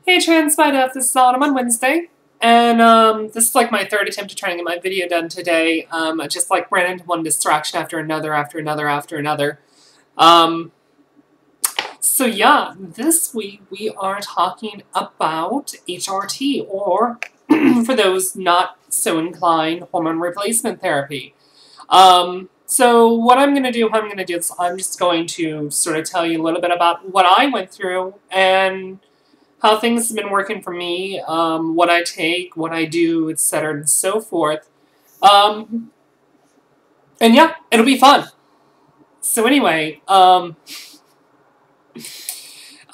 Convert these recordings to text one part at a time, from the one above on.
Hey TransByDef, this is Autumn on Wednesday, and this is like my third attempt to try and get my video done today. I just like ran into one distraction after another. So yeah, this week we are talking about HRT, or for those not so inclined, hormone replacement therapy. So what I'm going to do, is I'm just going to sort of tell you a little bit about what I went through and how things have been working for me, what I take, what I do, etc. and so forth. And yeah, it'll be fun. So anyway, in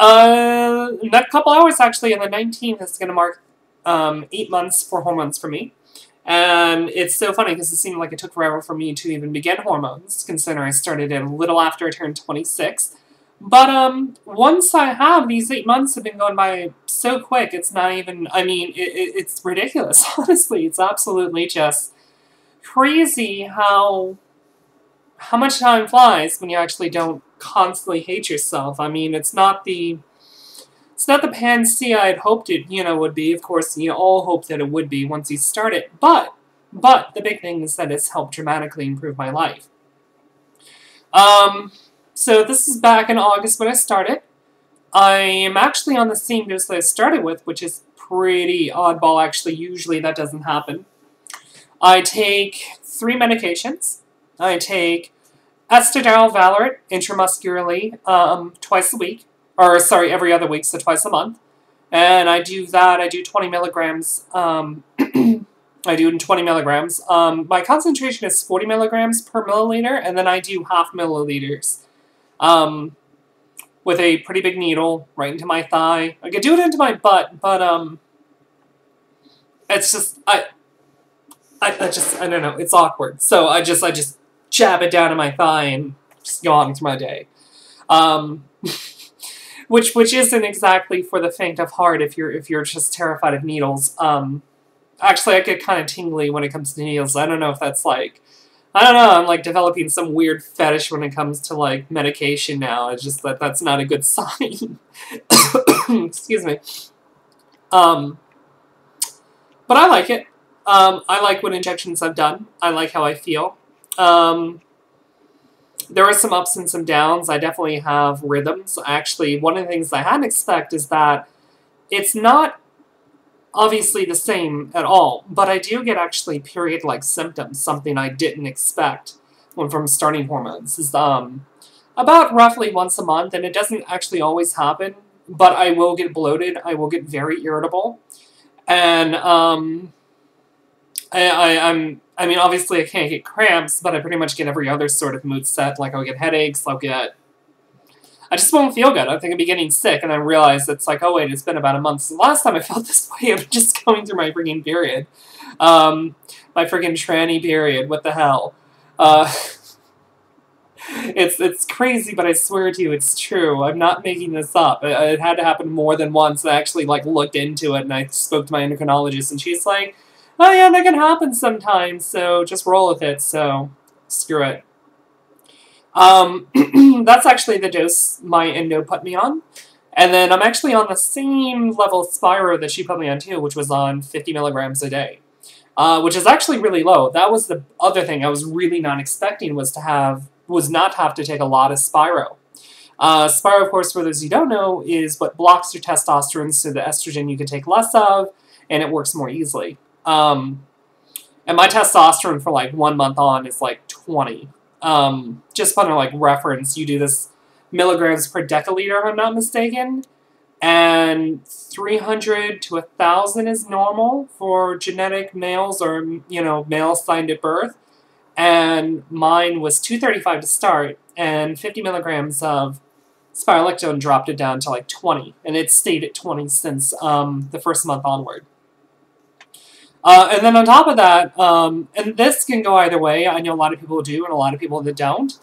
a couple hours actually, on the 19th, it's going to mark 8 months for hormones for me. And it's so funny because it seemed like it took forever for me to even begin hormones, considering I started it a little after I turned 26. But once I have, these 8 months have been going by so quick, it's not even, I mean, it's ridiculous, honestly. It's absolutely just crazy how much time flies when you actually don't constantly hate yourself. I mean, it's not the panacea I'd hoped it, would be. Of course, you all hope that it would be once you start it. But the big thing is that it's helped dramatically improve my life. So this is back in August when I started. I am actually on the same dose that I started with, which is pretty oddball, actually. Usually that doesn't happen. I take 3 medications. I take estradiol valeric intramuscularly twice a week. Or, sorry, every other week, so twice a month. And I do that. I do 20 milligrams. I do it in 20 milligrams. My concentration is 40 milligrams per milliliter, and then I do half milliliters. With a pretty big needle right into my thigh. I could do it into my butt, but, it's just, I don't know, it's awkward. So I just jab it down in my thigh and just go on through my day. Which isn't exactly for the faint of heart if you're just terrified of needles. Actually, I get kind of tingly when it comes to needles. I don't know if that's like, I don't know, I'm like developing some weird fetish when it comes to like medication now. It's just that's not a good sign. Excuse me. But I like it. I like what injections I've done. I like how I feel. There are some ups and some downs. I definitely have rhythms. Actually, one of the things I hadn't expected is that it's not obviously the same at all, but I do get actually period-like symptoms, something I didn't expect from starting hormones. Is about roughly once a month, and it doesn't actually always happen, but I will get bloated. I will get very irritable, and I mean, obviously I can't get cramps, but I pretty much get every other sort of mood set. Like, I'll get headaches, I just won't feel good. I think I'll be getting sick, and I realize it's like, oh wait, it's been about a month since the last time I felt this way. I'm just going through my freaking period. My freaking tranny period. What the hell? It's crazy, but I swear to you, it's true. I'm not making this up. It had to happen more than once. I actually, like, looked into it, and I spoke to my endocrinologist, and she's like, oh yeah, that can happen sometimes, so just roll with it, so screw it. That's actually the dose my endo put me on. And then I'm actually on the same level Spiro that she put me on too, which was on 50 milligrams a day. Which is actually really low. That was the other thing I was really not expecting, was not have to take a lot of Spiro. Spiro, of course, for those who don't know, is what blocks your testosterone, so the estrogen you can take less of, and it works more easily. And my testosterone for like 1 month on is like 20. Just kind of like reference, you do this milligrams per deciliter, if I'm not mistaken, and 300 to 1,000 is normal for genetic males, or, males signed at birth, and mine was 235 to start, and 50 milligrams of spironolactone dropped it down to like 20, and it stayed at 20 since, the first month onward. And then on top of that, and this can go either way. I know a lot of people do and a lot of people that don't.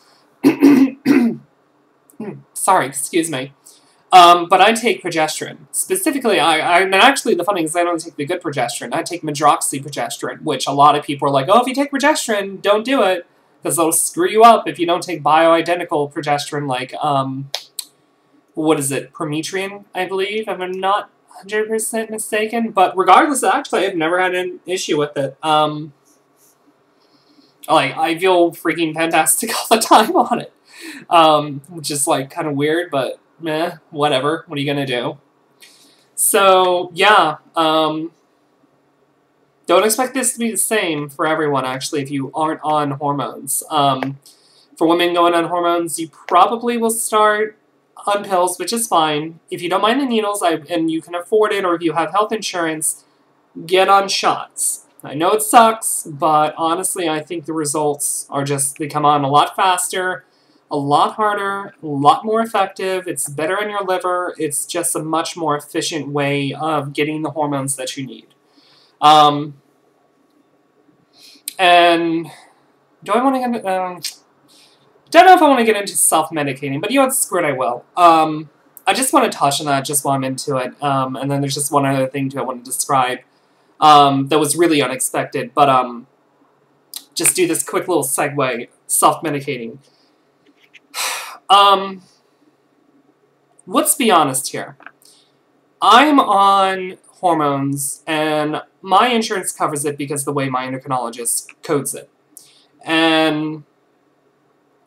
Sorry, excuse me. But I take progesterone. Specifically, and actually the funny thing is I don't take the good progesterone. I take medroxyprogesterone, which a lot of people are like, oh, if you take progesterone, don't do it, because it'll screw you up if you don't take bioidentical progesterone, like, what is it, Prometrian, I believe, if I'm not 100% mistaken, but regardless, actually, I've never had an issue with it. Like, I feel freaking fantastic all the time on it. Which is, like, kind of weird, but meh, whatever. What are you gonna do? So, yeah, don't expect this to be the same for everyone, actually, if you aren't on hormones. For women going on hormones, you probably will start on pills, which is fine. If you don't mind the needles and you can afford it, or if you have health insurance, get on shots. I know it sucks, but honestly, I think the results are just, they come on a lot faster, a lot harder, a lot more effective. It's better on your liver. It's just a much more efficient way of getting the hormones that you need. And do I want to get, don't know if I want to get into self-medicating, but you know what, screw it, I will. I just want to touch on that just while I'm into it, and then there's just one other thing too I want to describe that was really unexpected, but just do this quick little segue, self-medicating. Let's be honest here. I'm on hormones, and my insurance covers it because of the way my endocrinologist codes it. And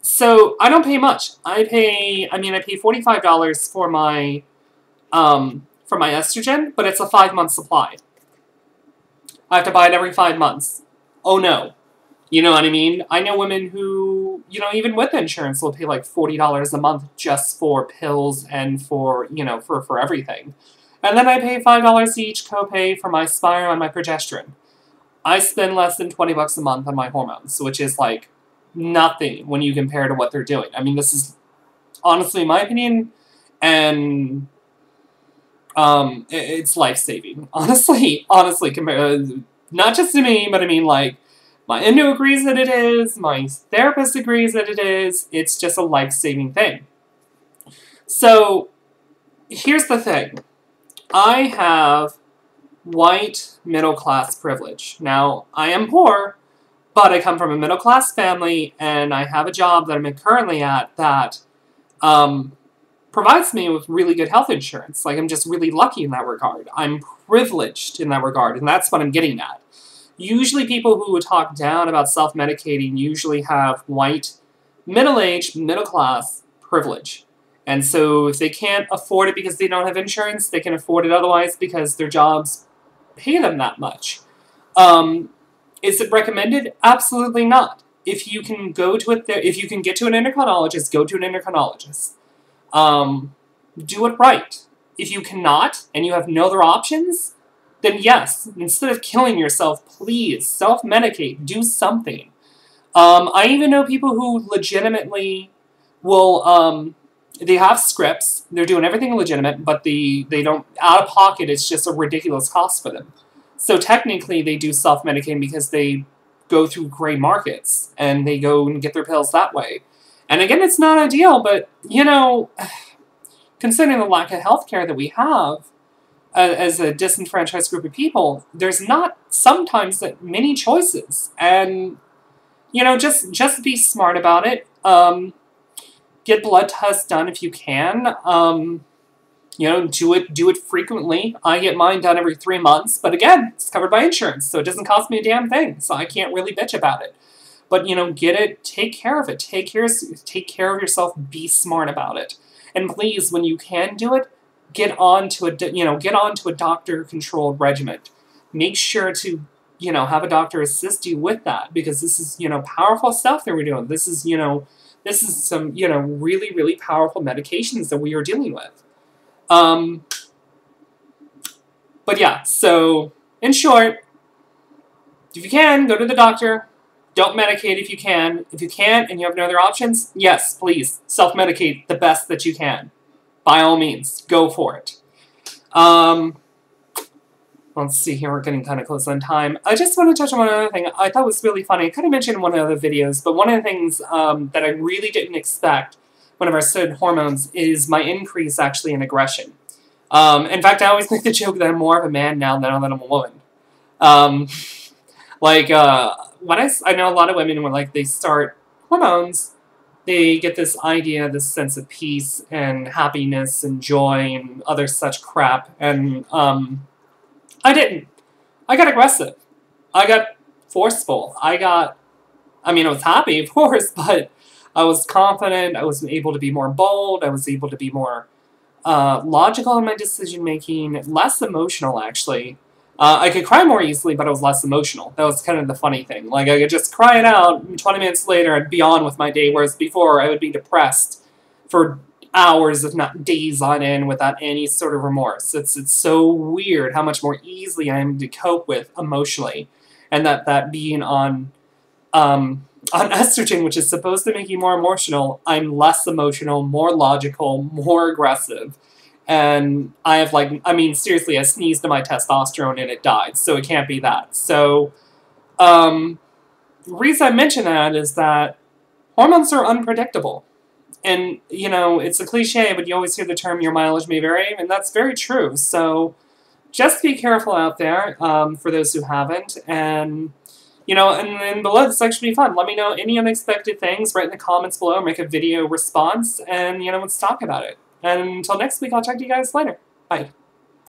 so I don't pay much. I pay $45 for my estrogen, but it's a 5-month supply. I have to buy it every 5 months. Oh no. You know what I mean? I know women who, you know, even with insurance, will pay like $40 a month just for pills and for, you know, for everything. And then I pay $5 each copay for my Spiro and my progesterone. I spend less than $20 a month on my hormones, which is like nothing when you compare to what they're doing. I mean, this is honestly my opinion, and it's life-saving. Honestly, not just to me, but I mean, like, my endo agrees that it is, my therapist agrees that it is. It's just a life-saving thing. So, here's the thing. I have white middle-class privilege. Now, I am poor, but I come from a middle-class family, and I have a job that I'm currently at that provides me with really good health insurance. Like, I'm just really lucky in that regard. I'm privileged in that regard, and that's what I'm getting at. Usually people who would talk down about self-medicating usually have white, middle-aged, middle-class privilege. And so if they can't afford it because they don't have insurance, they can afford it otherwise because their jobs pay them that much. Is it recommended? Absolutely not. If you can go to it, if you can get to an endocrinologist, go to an endocrinologist. Do it right. If you cannot, and you have no other options, then yes, instead of killing yourself, please self-medicate. Do something. I even know people who legitimately will, they have scripts, they're doing everything legitimate, but they don't, out of pocket, it's just a ridiculous cost for them. So technically they do self-medicating because they go through gray markets, and they go and get their pills that way. And again, it's not ideal, but, you know, considering the lack of healthcare that we have, as a disenfranchised group of people, there's not sometimes that many choices. And, you know, just be smart about it. Get blood tests done if you can. You know, do it frequently. I get mine done every 3 months, but again, it's covered by insurance, so it doesn't cost me a damn thing, so I can't really bitch about it. But, you know, get it, take care of it, take care of yourself, be smart about it. And please, when you can do it, get on to a doctor-controlled regimen. Make sure to, you know, have a doctor assist you with that, because this is, you know, powerful stuff that we're doing. This is, you know, some, you know, really, really powerful medications that we are dealing with. But yeah, so, in short, if you can, go to the doctor. Don't medicate if you can. If you can't and you have no other options, yes, please, self-medicate the best that you can. By all means, go for it. Let's see here, we're getting kind of close on time. I just want to touch on one other thing I thought was really funny. I kind of mentioned in one of the other videos, but one of the things that I really didn't expect whenever I studied hormones is my increase, actually, in aggression. In fact, I always make the joke that I'm more of a man now than I'm a woman. When I know a lot of women, when, like, they start hormones, they get this idea, this sense of peace and happiness and joy and other such crap. And I didn't. I got aggressive. I got forceful. I was happy, of course, but I was confident. I was able to be more bold. I was able to be more logical in my decision making, less emotional, actually. I could cry more easily, but I was less emotional. That was kind of the funny thing. Like, I could just cry it out, and 20 minutes later, I'd be on with my day, whereas before, I would be depressed for hours, if not days on end, without any sort of remorse. It's so weird how much more easily I am to cope with emotionally. And that being on estrogen, which is supposed to make you more emotional, I'm less emotional, more logical, more aggressive. And I have, seriously, I sneezed to my testosterone and it died, so it can't be that. So, the reason I mention that is that hormones are unpredictable. And, it's a cliche, but you always hear the term, your mileage may vary, and that's very true. So, just be careful out there, for those who haven't, and then below, this actually be fun. Let me know any unexpected things, write in the comments below, make a video response, and, let's talk about it. And until next week, I'll talk to you guys later. Bye.